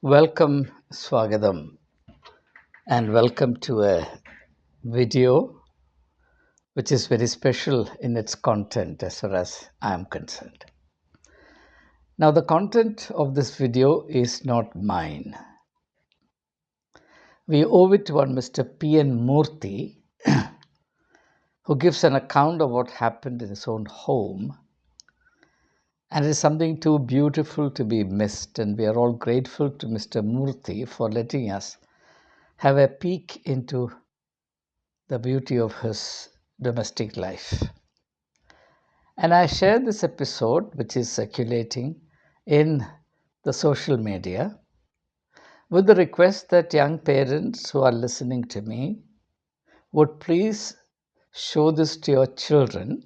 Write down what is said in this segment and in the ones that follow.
Welcome, Swagatham, and welcome to a video which is very special in its content as far as I am concerned. Now, the content of this video is not mine. We owe it to one Mr. P.N. Murthy, who gives an account of what happened in his own home. And it is something too beautiful to be missed, and we are all grateful to Mr. Murthy for letting us have a peek into the beauty of his domestic life. And I share this episode, which is circulating in the social media, with the request that young parents who are listening to me would please show this to your children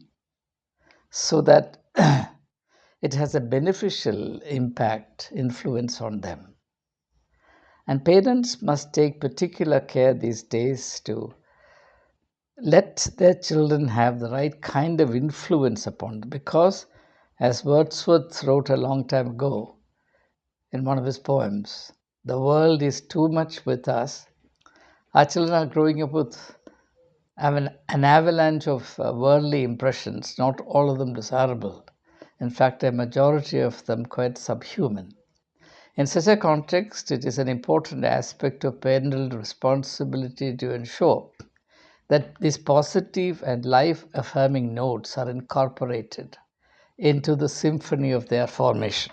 so that it has a beneficial impact, influence on them. And parents must take particular care these days to let their children have the right kind of influence upon them because, as Wordsworth wrote a long time ago in one of his poems, the world is too much with us. Our children are growing up with an avalanche of worldly impressions, not all of them desirable. In fact, a majority of them quite subhuman. In such a context, it is an important aspect of parental responsibility to ensure that these positive and life affirming notes are incorporated into the symphony of their formation.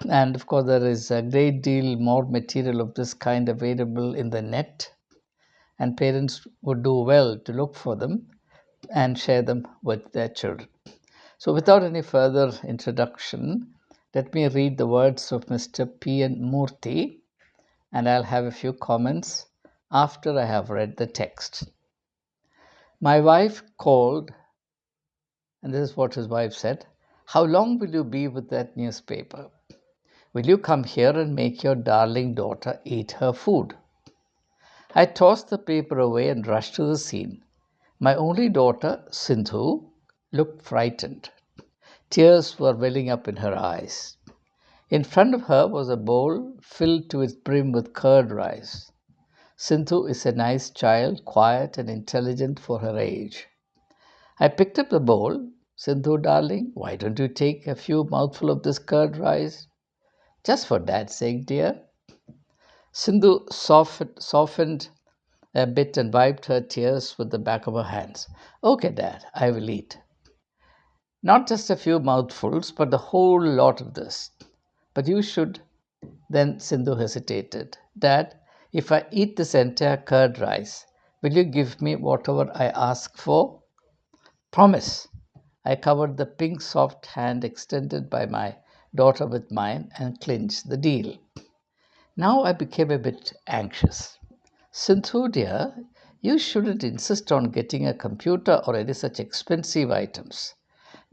And of course, there is a great deal more material of this kind available in the net, and parents would do well to look for them and share them with their children. So, without any further introduction, let me read the words of Mr. P.N. Murthy, and I'll have a few comments after I have read the text. My wife called, and this is what his wife said: "How long will you be with that newspaper? Will you come here and make your darling daughter eat her food?" I tossed the paper away and rushed to the scene. My only daughter, Sindhu, looked frightened. Tears were welling up in her eyes. In front of her was a bowl filled to its brim with curd rice. Sindhu is a nice child, quiet and intelligent for her age. I picked up the bowl. "Sindhu, darling, why don't you take a few mouthfuls of this curd rice?" "Just for Dad's sake, dear." Sindhu softened a bit and wiped her tears with the back of her hands. "Okay, Dad, I will eat. Not just a few mouthfuls, but the whole lot of this." "But you should." Then Sindhu hesitated. "Dad, if I eat this entire curd rice, will you give me whatever I ask for?" "Promise." I covered the pink soft hand extended by my daughter with mine and clinched the deal. Now I became a bit anxious. "Sindhu, dear, you shouldn't insist on getting a computer or any such expensive items.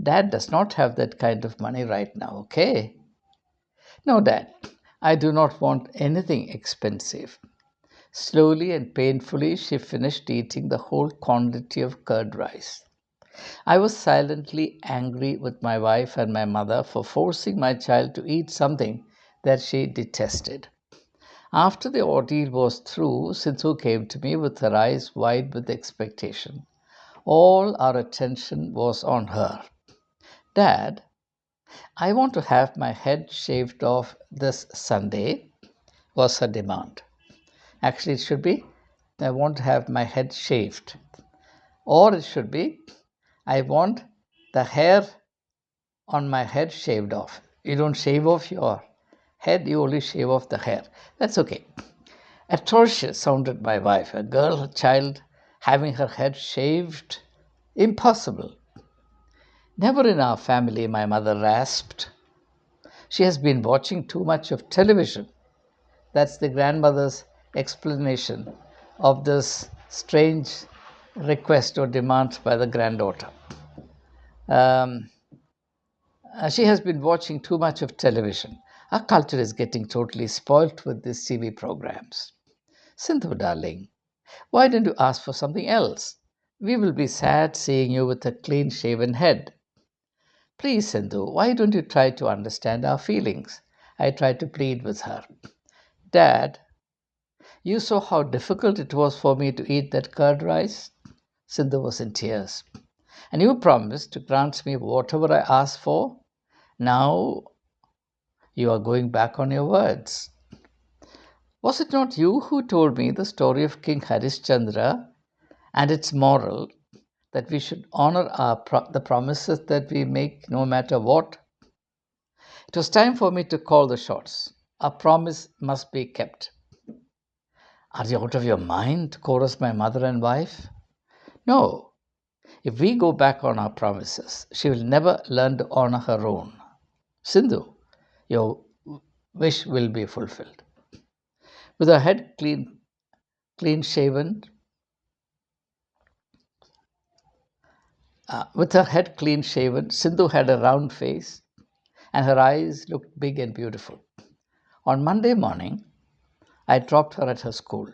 Dad does not have that kind of money right now, okay?" "No, Dad, I do not want anything expensive." Slowly and painfully, she finished eating the whole quantity of curd rice. I was silently angry with my wife and my mother for forcing my child to eat something that she detested. After the ordeal was through, Sindhu came to me with her eyes wide with expectation. All our attention was on her. "Dad, I want to have my head shaved off this Sunday," was her demand. Actually, it should be, "I want to have my head shaved." Or it should be, "I want the hair on my head shaved off." You don't shave off your head, you only shave off the hair. That's okay. Atrocious, sounded my wife. A girl, a child, having her head shaved? Impossible. "Never in our family," my mother rasped. "She has been watching too much of television." That's the grandmother's explanation of this strange request or demand by the granddaughter. Um, she has been watching too much of television. Our culture is getting totally spoilt with these TV programs. "Sindhu, darling, why don't you ask for something else? We will be sad seeing you with a clean shaven head." "Please, Sindhu, why don't you try to understand our feelings? I tried to plead with her. Dad, you saw how difficult it was for me to eat that curd rice? Sindhu was in tears. And you promised to grant me whatever I asked for. Now you are going back on your words. Was it not you who told me the story of King Harishchandra and its moral that we should honor the promises that we make no matter what? It was time for me to call the shots. Our promise must be kept. Are you out of your mind? Chorused my mother and wife. No. If we go back on our promises, she will never learn to honor her own. Sindhu, your wish will be fulfilled. With her head clean shaven, Sindhu had a round face and her eyes looked big and beautiful. On Monday morning, I dropped her at her school.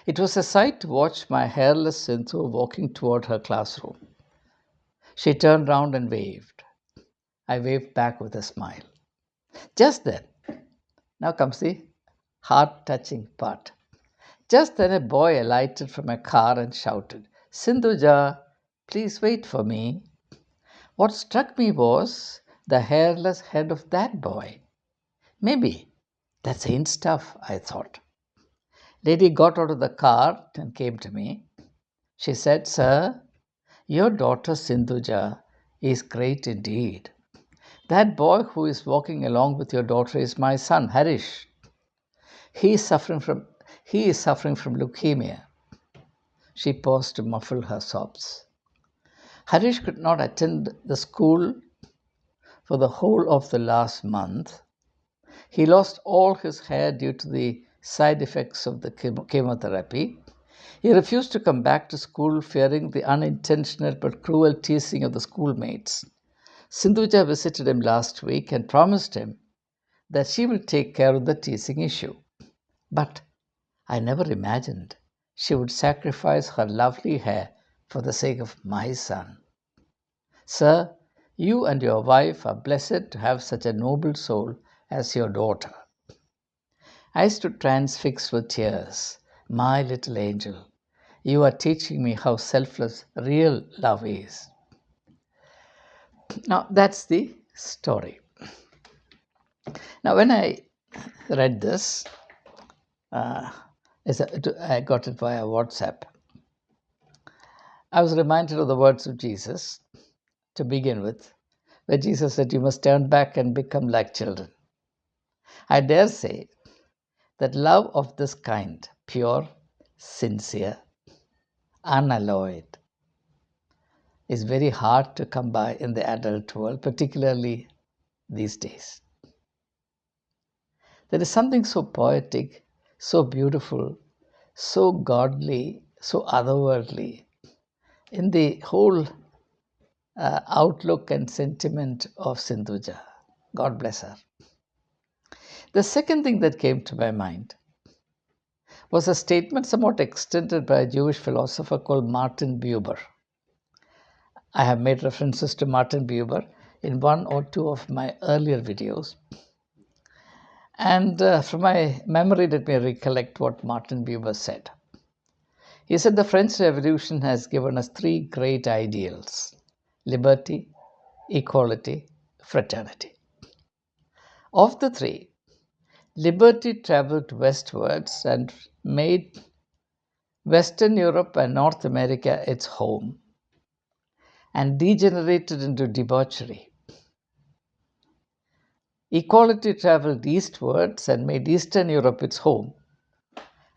It was a sight to watch my hairless Sindhu walking toward her classroom. She turned round and waved. I waved back with a smile. Just then, now comes the heart-touching part. Just then a boy alighted from a car and shouted, Sindhuja, please wait for me. What struck me was the hairless head of that boy. Maybe that's ain't stuff, I thought. Lady got out of the car and came to me. She said, Sir, your daughter Sindhuja is great indeed. That boy who is walking along with your daughter is my son, Harish. He is suffering from leukemia. She paused to muffle her sobs. Harish could not attend the school for the whole of the last month. He lost all his hair due to the side effects of the chemotherapy. He refused to come back to school, fearing the unintentional but cruel teasing of the schoolmates. Sindhuja visited him last week and promised him that she will take care of the teasing issue. But I never imagined she would sacrifice her lovely hair for the sake of my son. Sir, you and your wife are blessed to have such a noble soul as your daughter. I stood transfixed with tears. My little angel, you are teaching me how selfless real love is. Now, that's the story. Now, when I read this, I got it via WhatsApp. I was reminded of the words of Jesus to begin with, where Jesus said, You must turn back and become like children. I dare say that love of this kind, pure, sincere, unalloyed, is very hard to come by in the adult world, particularly these days. There is something so poetic, so beautiful, so godly, so otherworldly in the whole outlook and sentiment of Sindhuja. God bless her. The second thing that came to my mind was a statement somewhat extended by a Jewish philosopher called Martin Buber. I have made references to Martin Buber in one or two of my earlier videos. And from my memory, let me recollect what Martin Buber said. He said the French Revolution has given us three great ideals: liberty, equality, fraternity. Of the three, liberty traveled westwards and made Western Europe and North America its home and degenerated into debauchery. Equality traveled eastwards and made Eastern Europe its home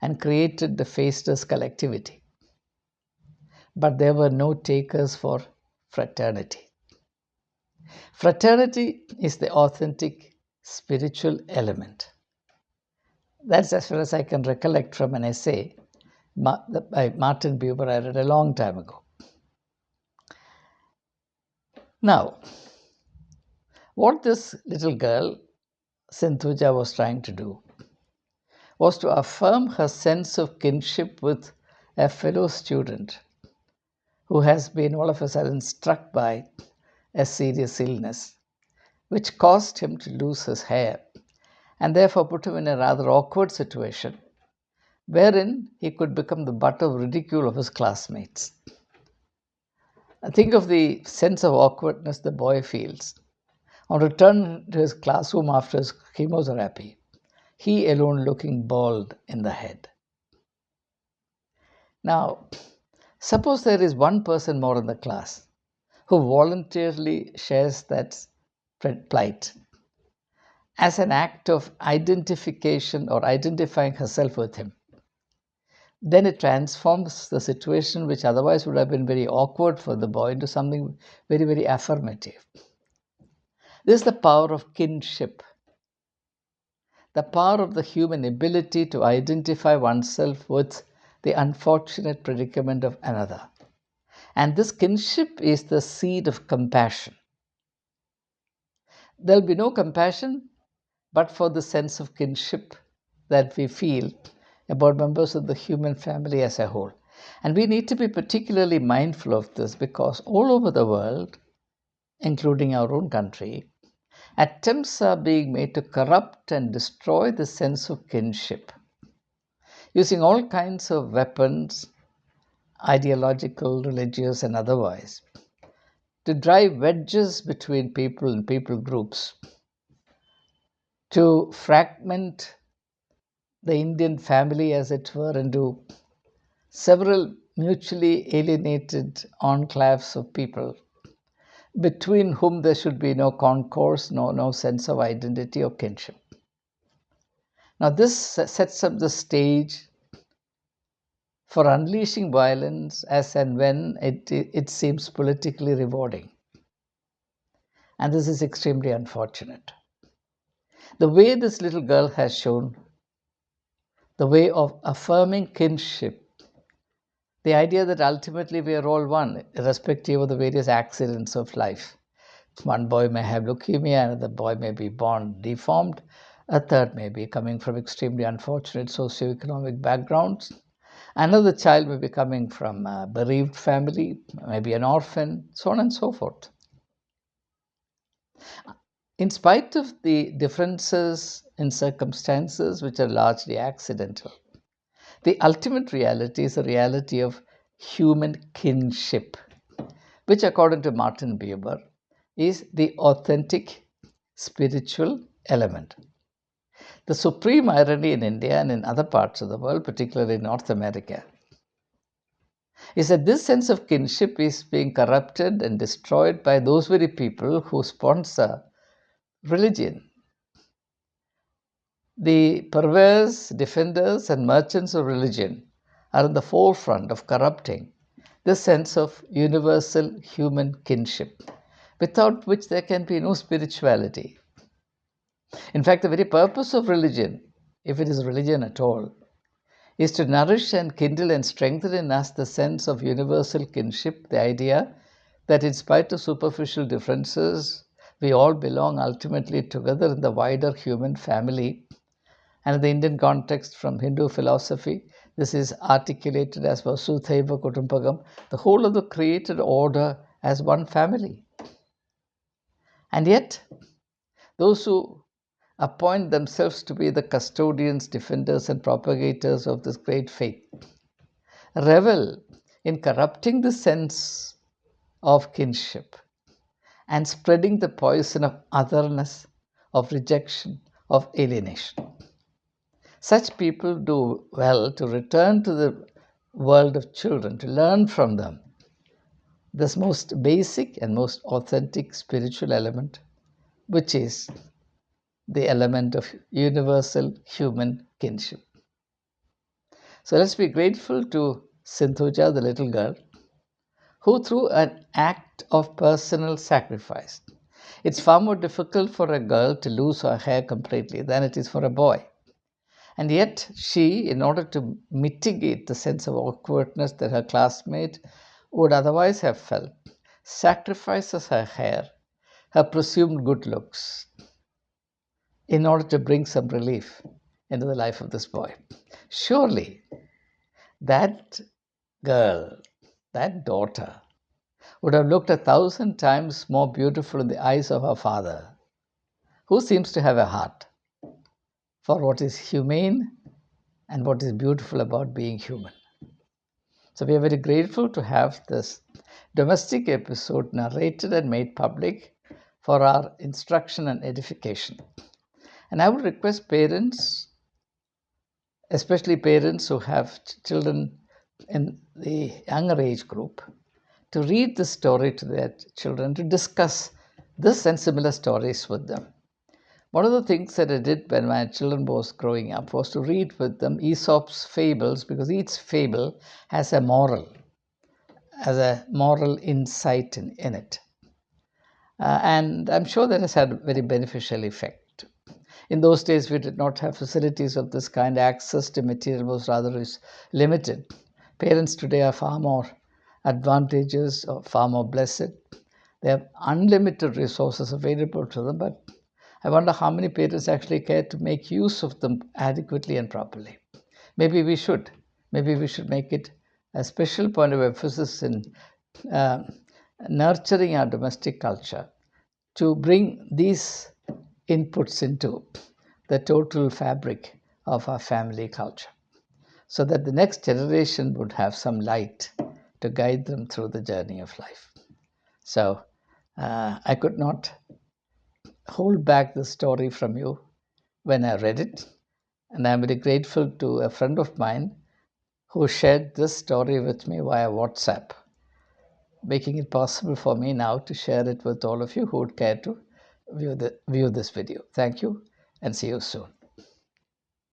and created the faceless collectivity. But there were no takers for fraternity. Fraternity is the authentic spiritual element. That's as far as I can recollect from an essay by Martin Buber I read a long time ago. Now, what this little girl, Sindhuja, was trying to do was to affirm her sense of kinship with a fellow student who has been all of a sudden struck by a serious illness which caused him to lose his hair and therefore put him in a rather awkward situation wherein he could become the butt of ridicule of his classmates. Think of the sense of awkwardness the boy feels. On return to his classroom after his chemotherapy, he alone looking bald in the head. Now, suppose there is one person more in the class who voluntarily shares that plight as an act of identification or identifying herself with him. Then it transforms the situation, which otherwise would have been very awkward for the boy, into something very, very affirmative. This is the power of kinship, the power of the human ability to identify oneself with the unfortunate predicament of another. And this kinship is the seed of compassion. There'll be no compassion but for the sense of kinship that we feel about members of the human family as a whole. And we need to be particularly mindful of this because all over the world, including our own country, attempts are being made to corrupt and destroy the sense of kinship using all kinds of weapons, ideological, religious, and otherwise, to drive wedges between people and people groups, to fragment the Indian family, as it were, into several mutually alienated enclaves of people between whom there should be no concourse, no sense of identity or kinship. Now, this sets up the stage for unleashing violence as and when it seems politically rewarding. And this is extremely unfortunate. The way this little girl has shown, the way of affirming kinship, the idea that ultimately we are all one, irrespective of the various accidents of life. One boy may have leukemia, another boy may be born deformed, a third may be coming from extremely unfortunate socioeconomic backgrounds. Another child may be coming from a bereaved family, maybe an orphan, so on and so forth. In spite of the differences in circumstances which are largely accidental, the ultimate reality is a reality of human kinship, which, according to Martin Buber, is the authentic spiritual element. The supreme irony in India and in other parts of the world, particularly in North America, is that this sense of kinship is being corrupted and destroyed by those very people who sponsor religion. The purveyors, defenders, and merchants of religion are in the forefront of corrupting this sense of universal human kinship, without which there can be no spirituality. In fact, the very purpose of religion, if it is religion at all, is to nourish and kindle and strengthen in us the sense of universal kinship, the idea that in spite of superficial differences, we all belong ultimately together in the wider human family. And in the Indian context, from Hindu philosophy, this is articulated as Vasudhaiva Kutumbakam, the whole of the created order as one family. And yet, those who appoint themselves to be the custodians, defenders, and propagators of this great faith revel in corrupting the sense of kinship and spreading the poison of otherness, of rejection, of alienation. Such people do well to return to the world of children, to learn from them this most basic and most authentic spiritual element, which is the element of universal human kinship. So let's be grateful to Sindhuja, the little girl, who through an act of personal sacrifice. It's far more difficult for a girl to lose her hair completely than it is for a boy. And yet she, in order to mitigate the sense of awkwardness that her classmate would otherwise have felt, sacrifices her hair, her presumed good looks, in order to bring some relief into the life of this boy. Surely that girl, that daughter, would have looked 1,000 times more beautiful in the eyes of her father who seems to have a heart for what is humane and what is beautiful about being human. So we are very grateful to have this domestic episode narrated and made public for our instruction and edification. And I would request parents, especially parents who have children in the younger age group, to read this story to their children, to discuss this and similar stories with them. One of the things that I did when my children was growing up was to read with them Aesop's fables, because each fable has a moral, insight in it. And I'm sure that has had a very beneficial effect. In those days, we did not have facilities of this kind. Access to material was rather limited. Parents today are far more advantageous or far more blessed. They have unlimited resources available to them, but I wonder how many parents actually care to make use of them adequately and properly. Maybe we should. Maybe we should make it a special point of emphasis in uh, nurturing our domestic culture to bring these inputs into the total fabric of our family culture, so that the next generation would have some light to guide them through the journey of life. So I could not hold back the story from you when I read it, and I'm very grateful to a friend of mine who shared this story with me via WhatsApp, making it possible for me now to share it with all of you who would care to view this video. Thank you, and see you soon.